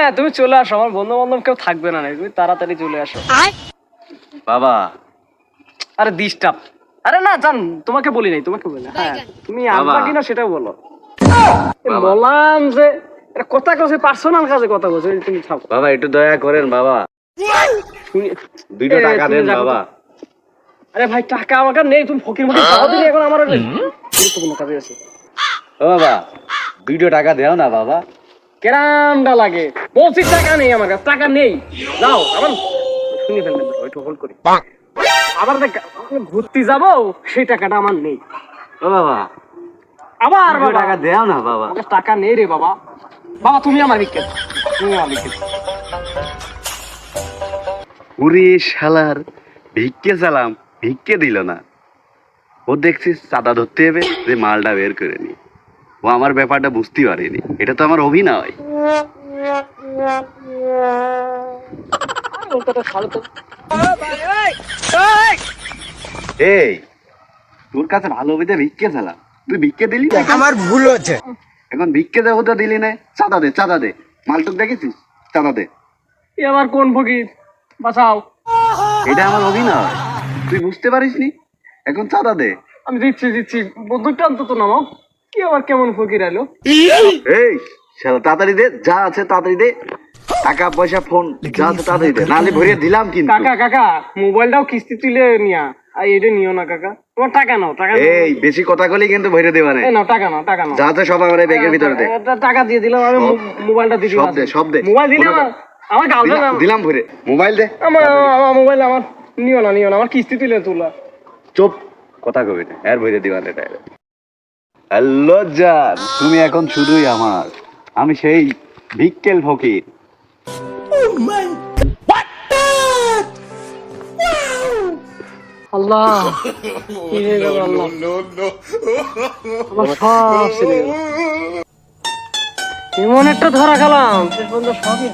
হ্যাঁ তুমি চলে আসো, আমার বন্ধু বান্ধব কেউ থাকবে না, তুমি তাড়াতাড়ি চলে আসো। বাবা আরে ডিস্টার্ব, আরে না জান, তোমাকে বলি নাই, তোমাকে বলি না। হ্যাঁ তুমি আসবা কিনা সেটাও বলো। বললাম যে এটা কথা কছে, পার্সোনাল কাজে কথা কছে, তুমি থাকো। বাবা একটু দয়া করেন বাবা, 2টা টাকা দেন বাবা। আরে ভাই টাকা আমার নেই, তুমি ফকির মতো দাও দিলে, এখন আমার গুরুত্বপূর্ণ কাজে আছে। ও বাবা 2টা টাকা দেও না বাবা। কেরামটা লাগে, বলছি টাকা নেই আমার কাছে, টাকা নেই, যাও। আবার শুনে ফেলবেন, একটু হোল্ড করি। আবার ঘুরতে যাবো, সেই টাকাটা আমার নেই। ও বাবা আবার 2 টাকা দেও না বাবা। আমার টাকা নেই রে বাবা। বাবা তুমি আমার ভিক্ষে দাও, তুমি আমার ভিক্ষে দাও। ওরে শালার, ভিক্ষে চালাম, ভিক্ষে দিল না। ও দেখছিস চাঁদা ধরতে হবে যে মালটা বের করে নি। ও আমার ব্যাপারটা বুঝতে পারেনি, এটা তো আমার অভিনয়। এই তোর কাছে ভালো হবে ভিক্ষে চালাম, তুই ভিক্ষে দিলি না। আমার ভুল হচ্ছে। এখন ভিক্ষে দেবো তো দিলি না, চাঁদা দে, চাঁদা দে। মালটুক দেখেছিস, চাঁদা দে। এ আমার কোন ফকির, বাঁচাও। এটা আমার অভিনয়, তুই বুঝতে পারিসনি, এখন চাঁদা দে। আমি দিচ্ছি, বন্দুকটা অন্তত নামাও। কি আবার কেমন ফকির আলো। এই শালা তাড়াতাড়ি দে, যা আছে তাড়াতাড়ি দে, টাকা পয়সা ফোন যা আছে তাড়াতাড়ি দে, নাহলে ভরিয়ে দিলাম কিন্তু। কাকা মোবাইলটাও কিস্তি তুলে নিয়া, আর এটা নিও না কাকা, তোমার টাকা নাও, টাকা নাও। এই বেশি কথা কলি কিন্তু ভরে দেবা না। এই নাও টাকা নাও, টাকা নাও। যা আছে সব আমার ব্যাগের ভিতরে দে। টাকা দিয়ে দিলাম, আমি মোবাইলটা দিয়ে দিলাম। সব দে। মোবাইল দিলাম, আমার গার্লফ্রেন্ড দিলাম ভরে, মোবাইল দে। আমার মোবাইল আমার নিও না, আমার কিস্তি তুলে তোলা। চুপ, কথা কবি না, আর ভরে দিবা না। হ্যালো জান, তুমি এখন শুধুই আমার, আমি সেই ভিক্ষেল ফকির। আল্লাহ কি হয়ে গেল, আল্লাহ আমার সব ছেড়ে গেল। এমন একটা ধরা গেলাম, শেষ পর্যন্ত সবই